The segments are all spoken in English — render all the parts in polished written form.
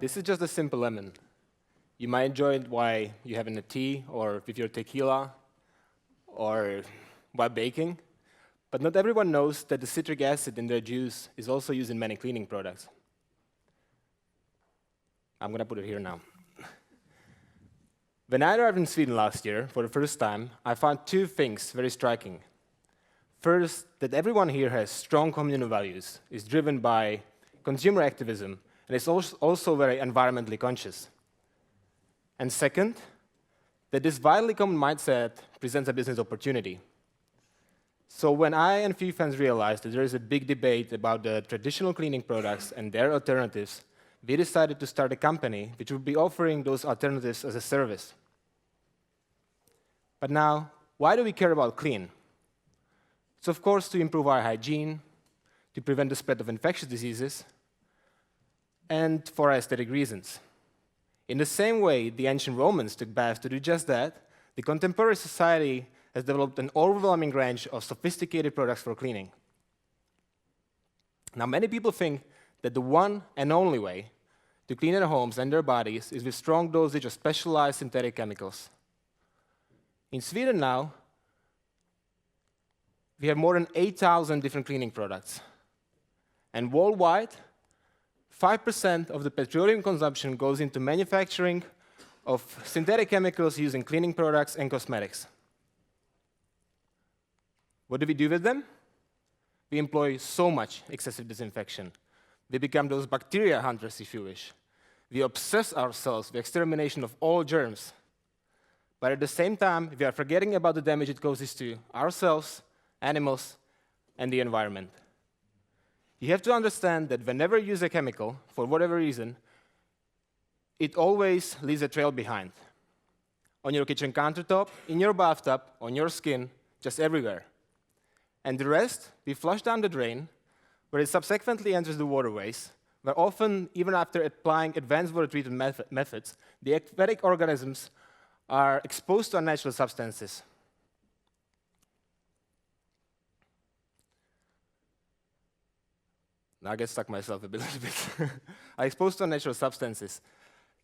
This is just a simple lemon. You might enjoy it while you're having a tea, or with your tequila, or while baking. But not everyone knows that the citric acid in their juice is also used in many cleaning products. I'm going to put it here now. When I arrived in Sweden last year for the first time, I found two things very striking. First, that everyone here has strong communal values, is driven by consumer activism, and is also very environmentally conscious. And second, that this vitally common mindset presents a business opportunity. So when I and a few friends realized that there is a big debate about the traditional cleaning products and their alternatives, we decided to start a company which would be offering those alternatives as a service. But now, why do we care about clean? It's of course to improve our hygiene, to prevent the spread of infectious diseases, and for aesthetic reasons. In the same way the ancient Romans took baths to do just that, the contemporary society has developed an overwhelming range of sophisticated products for cleaning. Now, many people think that the one and only way to clean their homes and their bodies is with strong dosage of specialized synthetic chemicals. In Sweden now, we have more than 8,000 different cleaning products. And worldwide, 5% of the petroleum consumption goes into manufacturing of synthetic chemicals used in cleaning products and cosmetics. What do we do with them? We employ so much excessive disinfection. We become those bacteria hunters, if you wish. We obsess ourselves with extermination of all germs. But at the same time, we are forgetting about the damage it causes to ourselves, animals, and the environment. You have to understand that whenever you use a chemical, for whatever reason, it always leaves a trail behind. On your kitchen countertop, in your bathtub, on your skin, just everywhere. And the rest, we flush down the drain, where it subsequently enters the waterways, where often, even after applying advanced water treatment methods, the aquatic organisms are exposed to unnatural substances. Now I get stuck myself a little bit. Are exposed to unnatural substances.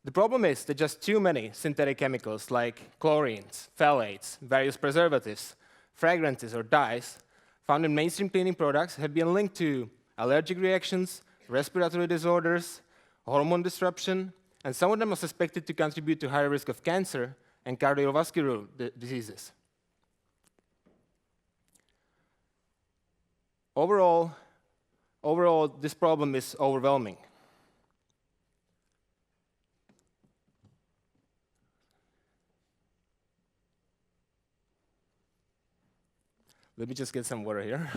The problem is that just too many synthetic chemicals like chlorines, phthalates, various preservatives, fragrances, or dyes found in mainstream cleaning products have been linked to allergic reactions, respiratory disorders, hormone disruption, and some of them are suspected to contribute to higher risk of cancer and cardiovascular diseases. Overall, this problem is overwhelming. Let me just get some water here.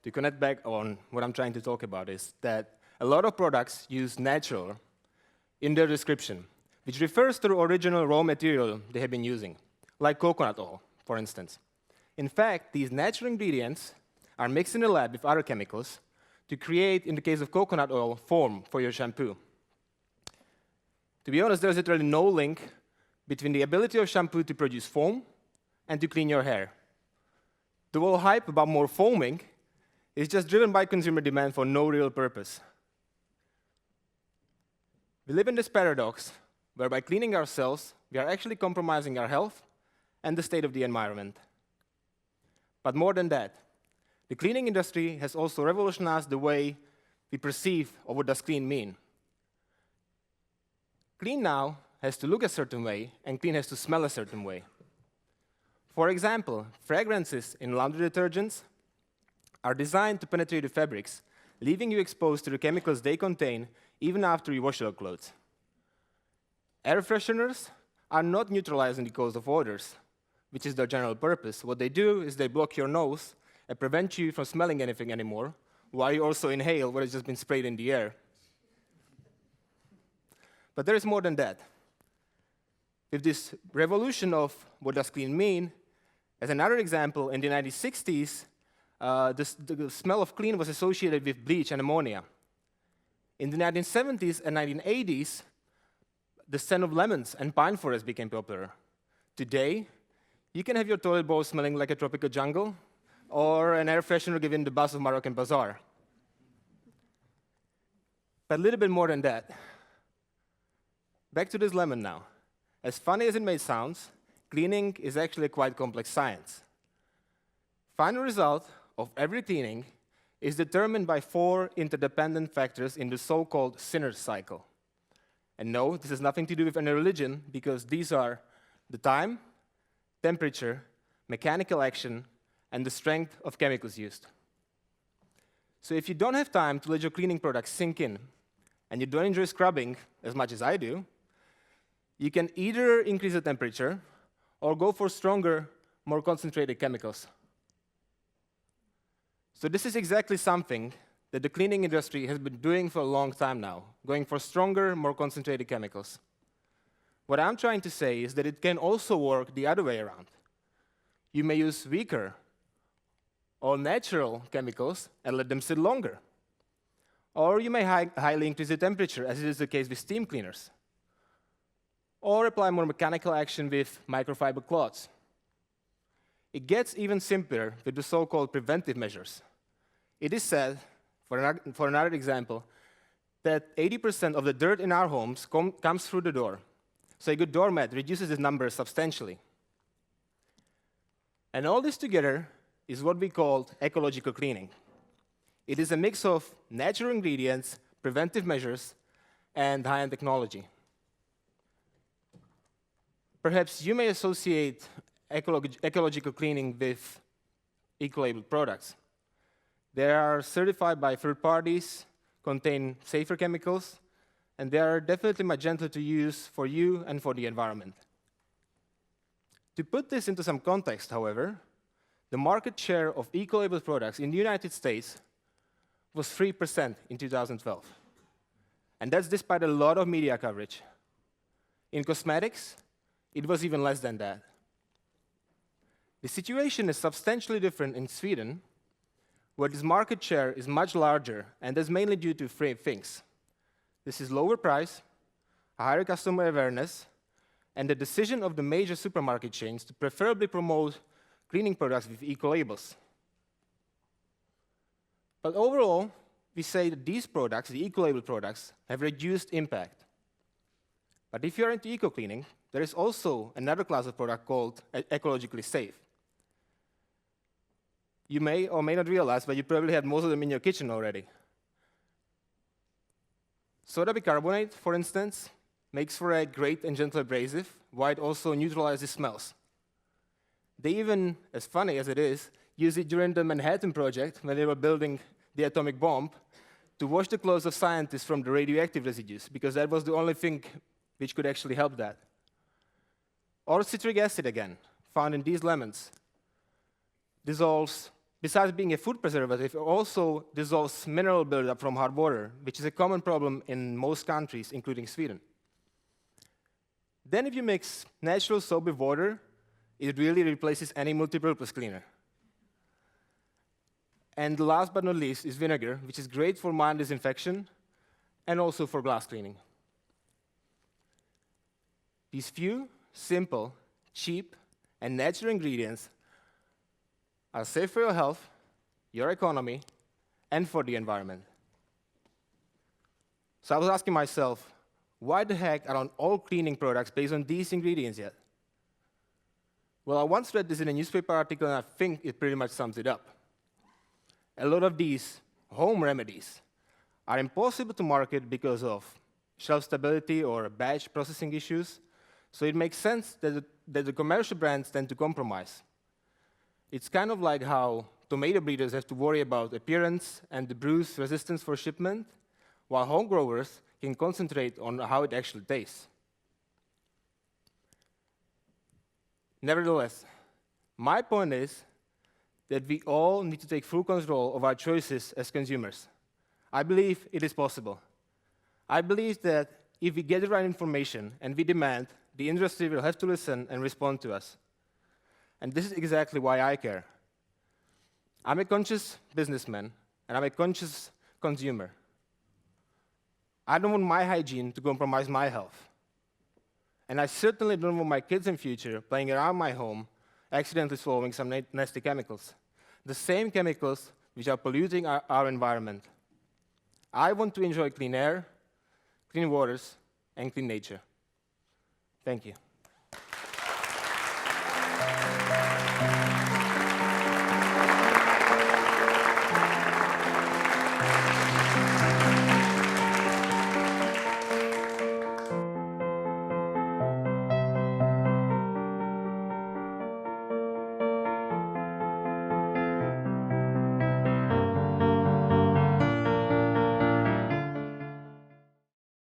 To connect back on what I'm trying to talk about is that a lot of products use natural in their description, which refers to the original raw material they have been using, like coconut oil, for instance. In fact, these natural ingredients are mixed in the lab with other chemicals to create, in the case of coconut oil, foam for your shampoo. To be honest, there's literally no link between the ability of shampoo to produce foam and to clean your hair. The whole hype about more foaming is just driven by consumer demand for no real purpose. We live in this paradox where by cleaning ourselves, we are actually compromising our health and the state of the environment. But more than that, the cleaning industry has also revolutionized the way we perceive or what does clean mean. Clean now has to look a certain way, and clean has to smell a certain way. For example, fragrances in laundry detergents are designed to penetrate the fabrics, leaving you exposed to the chemicals they contain even after you wash your clothes. Air fresheners are not neutralizing the cause of odors, which is their general purpose. What they do is they block your nose and prevent you from smelling anything anymore, while you also inhale what has just been sprayed in the air. But there is more than that. With this revolution of what does clean mean, as another example, in the 1960s, the smell of clean was associated with bleach and ammonia. In the 1970s and 1980s, the scent of lemons and pine forest became popular. Today, You can have your toilet bowl smelling like a tropical jungle, or an air freshener giving the buzz of Moroccan bazaar. But a little bit more than that. Back to this lemon now. As funny as it may sound, cleaning is actually a quite complex science. Final result of every cleaning is determined by 4 interdependent factors in the so-called sinner's cycle. And no, this has nothing to do with any religion, because these are the time, temperature, mechanical action, and the strength of chemicals used. So if you don't have time to let your cleaning products sink in, and you don't enjoy scrubbing as much as I do, you can either increase the temperature or go for stronger, more concentrated chemicals. So this is exactly something that the cleaning industry has been doing for a long time now, going for stronger, more concentrated chemicals. What I'm trying to say is that it can also work the other way around. You may use weaker or natural chemicals and let them sit longer. Or you may highly increase the temperature, as it is the case with steam cleaners. Or apply more mechanical action with microfiber cloths. It gets even simpler with the so-called preventive measures. It is said, for another example, that 80% of the dirt in our homes comes through the door. So a good doormat reduces this number substantially. And all this together is what we call ecological cleaning. It is a mix of natural ingredients, preventive measures, and high-end technology. Perhaps you may associate ecological cleaning with eco-labeled products. They are certified by third parties, contain safer chemicals, and they are definitely much gentler to use for you and for the environment. To put this into some context, however, the market share of eco-labeled products in the United States was 3% in 2012. And that's despite a lot of media coverage. In cosmetics, it was even less than that. The situation is substantially different in Sweden, where this market share is much larger, and that's mainly due to 3 things. This is lower price, a higher customer awareness, and the decision of the major supermarket chains to preferably promote cleaning products with eco-labels. But overall, we say that these products, the eco-label products, have reduced impact. But if you're into eco-cleaning, there is also another class of product called ecologically safe. You may or may not realize, but you probably have most of them in your kitchen already. Soda bicarbonate, for instance, makes for a great and gentle abrasive, while it also neutralizes smells. They even, as funny as it is, used it during the Manhattan Project, when they were building the atomic bomb, to wash the clothes of scientists from the radioactive residues, because that was the only thing which could actually help that. Or citric acid, again, found in these lemons, dissolves, besides being a food preservative, it also dissolves mineral buildup from hard water, which is a common problem in most countries, including Sweden. Then if you mix natural soap with water, it really replaces any multipurpose cleaner. And last but not least is vinegar, which is great for mild disinfection and also for glass cleaning. These few, simple, cheap, and natural ingredients are safe for your health, your economy, and for the environment. So I was asking myself, why the heck aren't all cleaning products based on these ingredients yet? Well, I once read this in a newspaper article, and I think it pretty much sums it up. A lot of these home remedies are impossible to market because of shelf stability or batch processing issues, so it makes sense that the commercial brands tend to compromise. It's kind of like how tomato breeders have to worry about appearance and the bruise resistance for shipment, while home growers can concentrate on how it actually tastes. Nevertheless, my point is that we all need to take full control of our choices as consumers. I believe it is possible. I believe that if we get the right information and we demand, the industry will have to listen and respond to us. And this is exactly why I care. I'm a conscious businessman, and I'm a conscious consumer. I don't want my hygiene to compromise my health. And I certainly don't want my kids in future playing around my home accidentally swallowing some nasty chemicals. The same chemicals which are polluting our environment. I want to enjoy clean air, clean waters, and clean nature. Thank you.